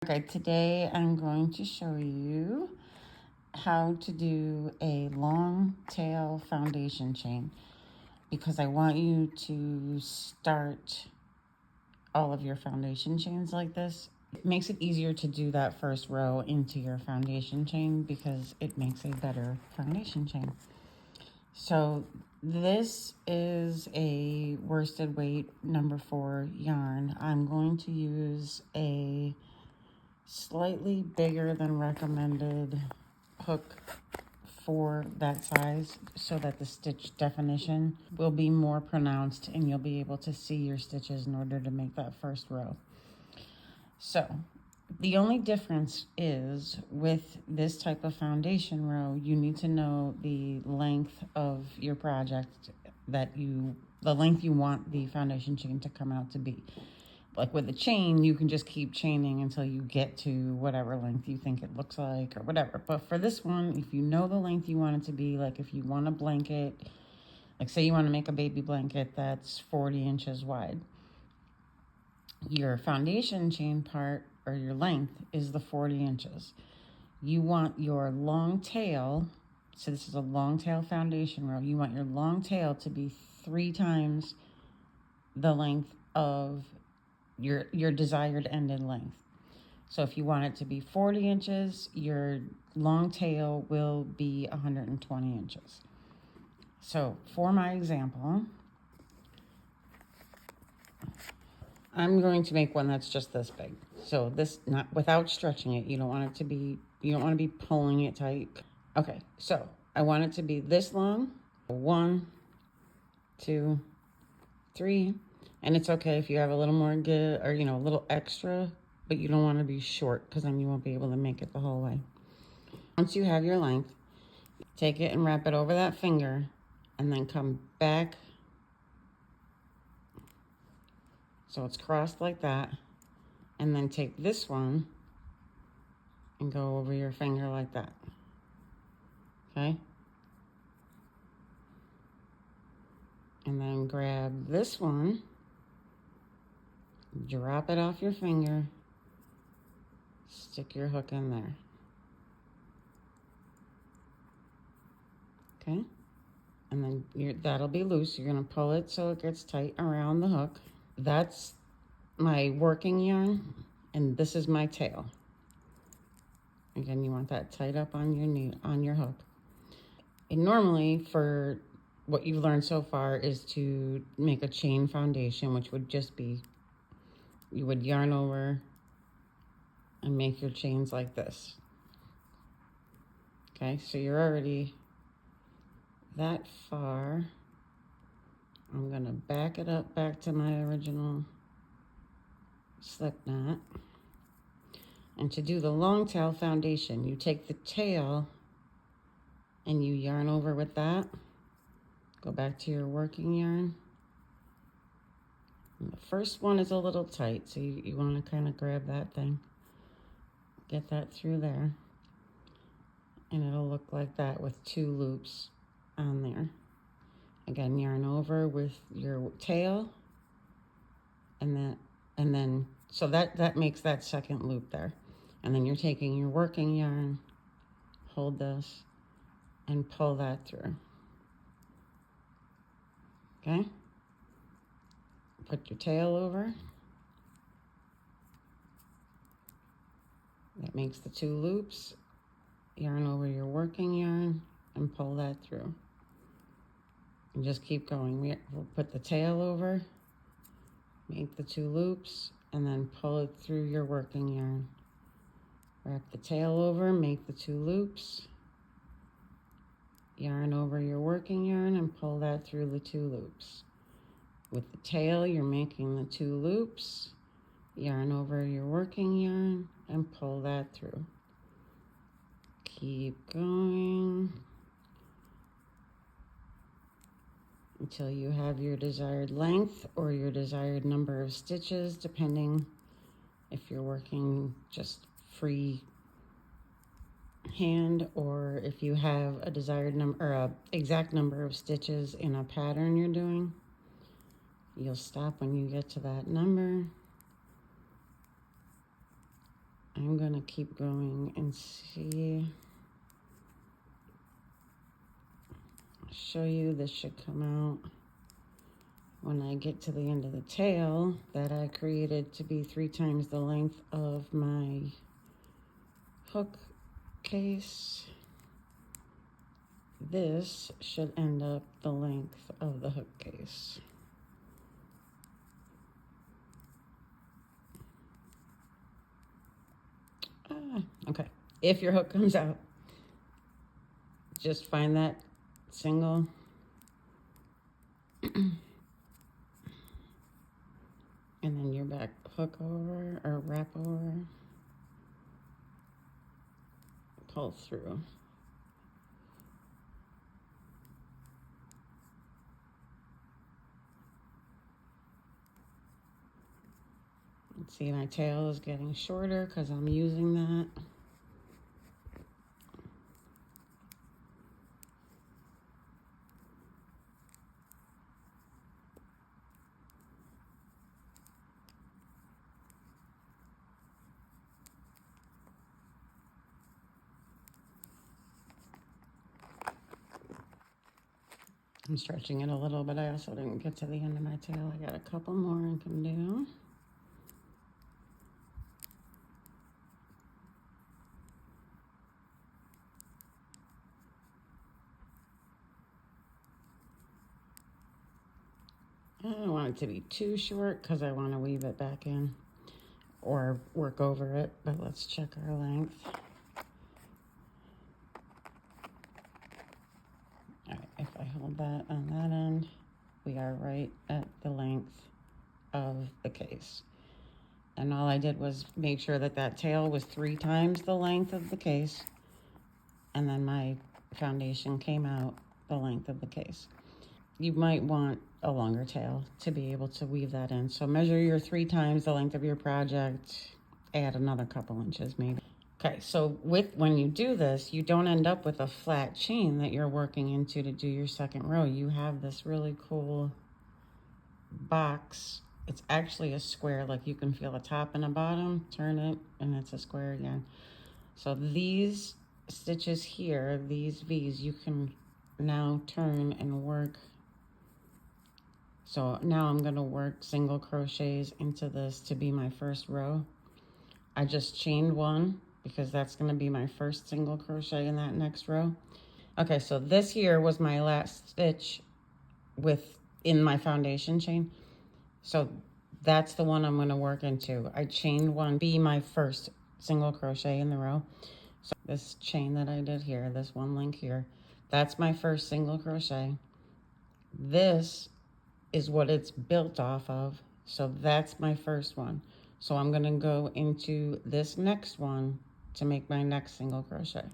Okay, today I'm going to show you how to do a long tail foundation chain because I want you to start all of your foundation chains like this. It makes it easier to do that first row into your foundation chain because it makes a better foundation chain. So this is a worsted weight number 4 yarn. I'm going to use a slightly bigger than recommended hook for that size so that the stitch definition will be more pronounced and you'll be able to see your stitches in order to make that first row. So the only difference is with this type of foundation row, you need to know the length of your project the length you want the foundation chain to come out to be. Like with a chain, you can just keep chaining until you get to whatever length you think it looks like or whatever. But for this one, if you know the length you want it to be, like if you want a blanket, like say you want to make a baby blanket that's 40 inches wide, your foundation chain part or your length is the 40 inches. You want your long tail, so this is a long tail foundation row, you want your long tail to be 3 times the length of your desired ended length. So if you want it to be 40 inches, your long tail will be 120 inches. So for my example, I'm going to make one that's just this big. So this, not without stretching it, you don't want to be pulling it tight. Okay, so I want it to be this long. 1, 2, 3. And it's okay if you have a little more give or, a little extra, but you don't want to be short because then you won't be able to make it the whole way. Once you have your length, take it and wrap it over that finger and then come back. So it's crossed like that. And then take this one and go over your finger like that. Okay? And then grab this one. Drop it off your finger, stick your hook in there. Okay? And then that'll be loose. You're gonna pull it so it gets tight around the hook. That's my working yarn, and this is my tail. Again, you want that tight up on your knee, on your hook. And normally, for what you've learned so far, is to make a chain foundation, which would just be you would yarn over and make your chains like this. Okay, so you're already that far. I'm gonna back it up back to my original slip knot. And to do the long tail foundation, you take the tail and you yarn over with that. Go back to your working yarn. And the first one is a little tight, so you want to kind of grab that thing. Get that through there. And it'll look like that with 2 loops on there. Again, yarn over with your tail. And then so that makes that second loop there. And then you're taking your working yarn, hold this, and pull that through. Okay? Put your tail over. That makes the 2 loops. Yarn over your working yarn and pull that through. And just keep going. We'll put the tail over, make the 2 loops, and then pull it through your working yarn. Wrap the tail over, make the 2 loops, yarn over your working yarn and pull that through the 2 loops. With the tail, you're making the 2 loops, yarn over your working yarn and pull that through. Keep going until you have your desired length or your desired number of stitches, depending if you're working just free hand or if you have a desired number or a exact number of stitches in a pattern you're doing. You'll stop when you get to that number. I'm gonna keep going and show you this should come out when I get to the end of the tail that I created to be 3 times the length of my hook case. This should end up the length of the hook case. Okay, if your hook comes out, just find that single and then your back hook over or wrap over, pull through. See, my tail is getting shorter because I'm using that. I'm stretching it a little, but I also didn't get to the end of my tail. I got a couple more I can do. I don't want it to be too short because I want to weave it back in or work over it, but let's check our length. All right, if I hold that on that end, we are right at the length of the case. And all I did was make sure that that tail was 3 times the length of the case, and then my foundation came out the length of the case. You might want a longer tail to be able to weave that in. So measure your 3 times the length of your project, add another couple inches maybe. Okay, so when you do this, you don't end up with a flat chain that you're working into to do your second row. You have this really cool box. It's actually a square, like you can feel a top and a bottom. Turn it and it's a square again. So these stitches here, these V's, you can now turn and work. So now I'm going to work single crochets into this to be my first row. I just chained 1 because that's going to be my first single crochet in that next row. Okay, so this here was my last stitch in my foundation chain. So that's the one I'm going to work into. I chained 1, be my first single crochet in the row. So this chain that I did here, this one link here, that's my first single crochet. This is what it's built off of. So that's my first one. So I'm going to go into this next one to make my next single crochet.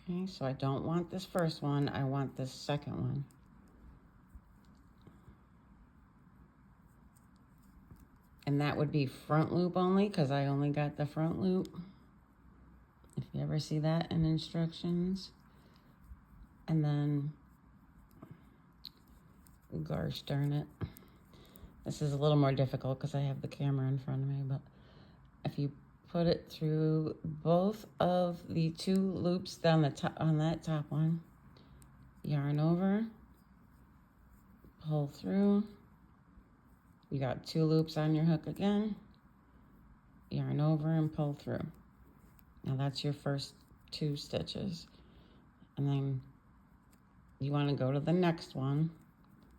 Okay, so I don't want this first one, I want this second one. And that would be front loop only because I only got the front loop. If you ever see that in instructions. And then, gosh darn it. This is a little more difficult because I have the camera in front of me, but if you put it through both of the 2 loops down the top on that top one, yarn over, pull through, you got 2 loops on your hook again, yarn over and pull through. Now that's your first 2 stitches. And then you want to go to the next one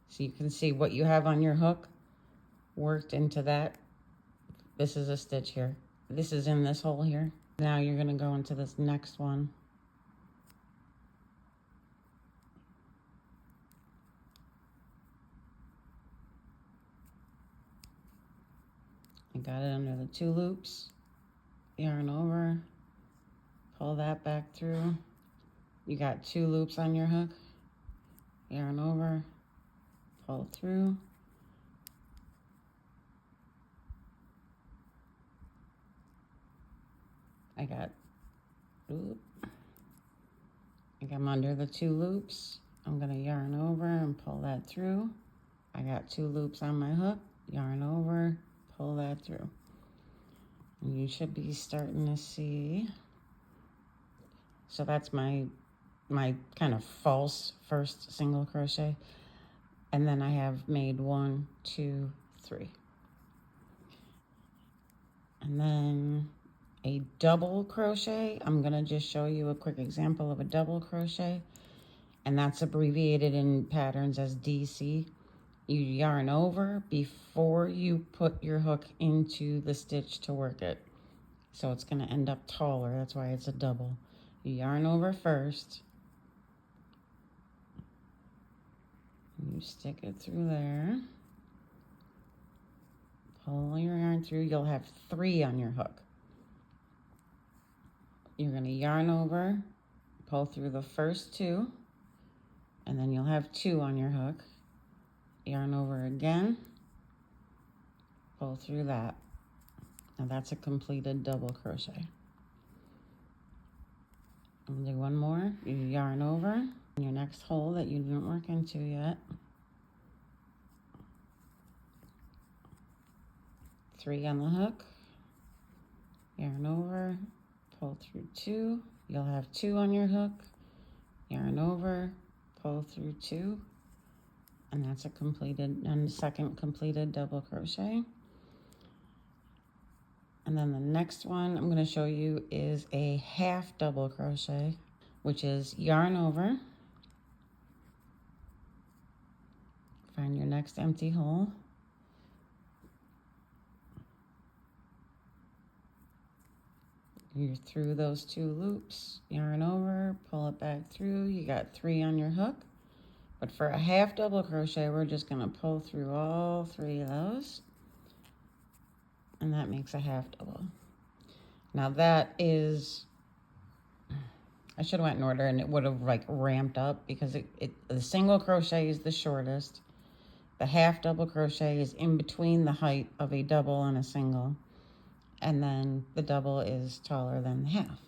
so you can see what you have on your hook worked into that. This is a stitch here. This is in this hole here. Now you're going to go into this next one. I got it under the 2 loops, yarn over, pull that back through. You got 2 loops on your hook, yarn over, pull through. I got them under the 2 loops. I'm gonna yarn over and pull that through. I got 2 loops on my hook, yarn over, pull that through. And you should be starting to see. So that's my kind of false first single crochet. And then I have made 1, 2, 3. And then a double crochet. I'm gonna just show you a quick example of a double crochet. And that's abbreviated in patterns as DC. You yarn over before you put your hook into the stitch to work it. So it's gonna end up taller, that's why it's a double. You yarn over first. You stick it through there. Pull your yarn through, you'll have 3 on your hook. You're gonna yarn over, pull through the first 2, and then you'll have 2 on your hook. Yarn over again, pull through that. Now that's a completed double crochet. I'm gonna do one more. You yarn over in your next hole that you didn't work into yet. 3 on the hook, yarn over, pull through 2. You'll have 2 on your hook, yarn over, pull through 2, and that's a completed and second completed double crochet. And then the next one I'm going to show you is a half double crochet, which is yarn over, find your next empty hole, you're through those 2 loops, yarn over, pull it back through. You got 3 on your hook, but for a half double crochet we're just going to pull through all 3 of those, and that makes a half double. Now that is, I should have went in order and it would have like ramped up, because the single crochet is the shortest. The half double crochet is in between the height of a double and a single. And then the double is taller than the half.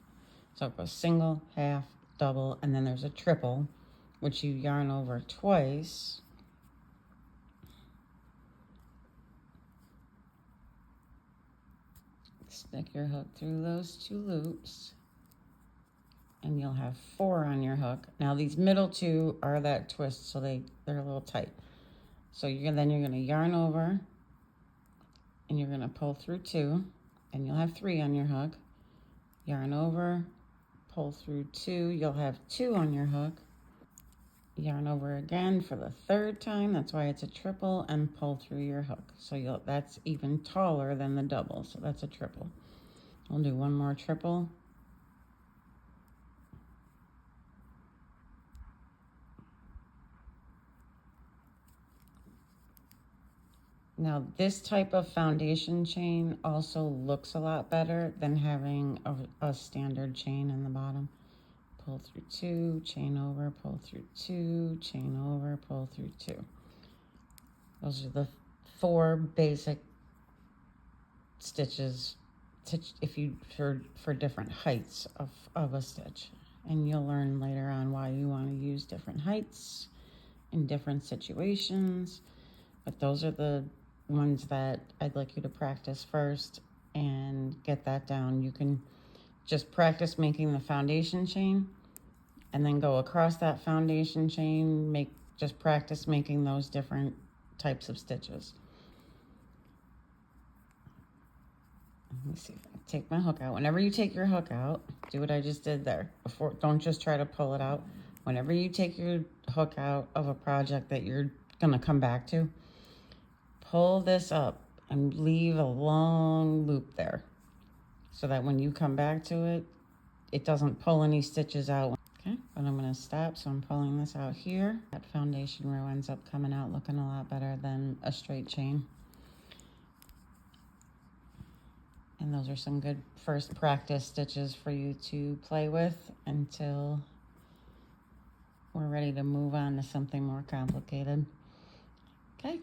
So it goes single, half, double, and then there's a triple, which you yarn over twice. Stick your hook through those 2 loops, and you'll have 4 on your hook. Now these middle 2 are that twist, so they're a little tight. So then you're gonna yarn over, and you're gonna pull through 2, and you'll have 3 on your hook. Yarn over, pull through 2, you'll have 2 on your hook. Yarn over again for the 3rd time, that's why it's a triple, and pull through your hook. So that's even taller than the double, so that's a triple. I'll do one more triple. Now this type of foundation chain also looks a lot better than having a standard chain in the bottom. Pull through 2, chain over, pull through 2, chain over, pull through 2. Those are the 4 basic stitches for different heights of a stitch. And you'll learn later on why you want to use different heights in different situations. But those are the ones that I'd like you to practice first and get that down. You can just practice making the foundation chain and then go across that foundation chain, just practice making those different types of stitches. Let me see if I can take my hook out. Whenever you take your hook out, do what I just did there. Don't just try to pull it out. Whenever you take your hook out of a project that you're gonna come back to, pull this up and leave a long loop there, so that when you come back to it, it doesn't pull any stitches out. Okay, but I'm gonna stop, so I'm pulling this out here. That foundation row ends up coming out looking a lot better than a straight chain. And those are some good first practice stitches for you to play with until we're ready to move on to something more complicated. Okay,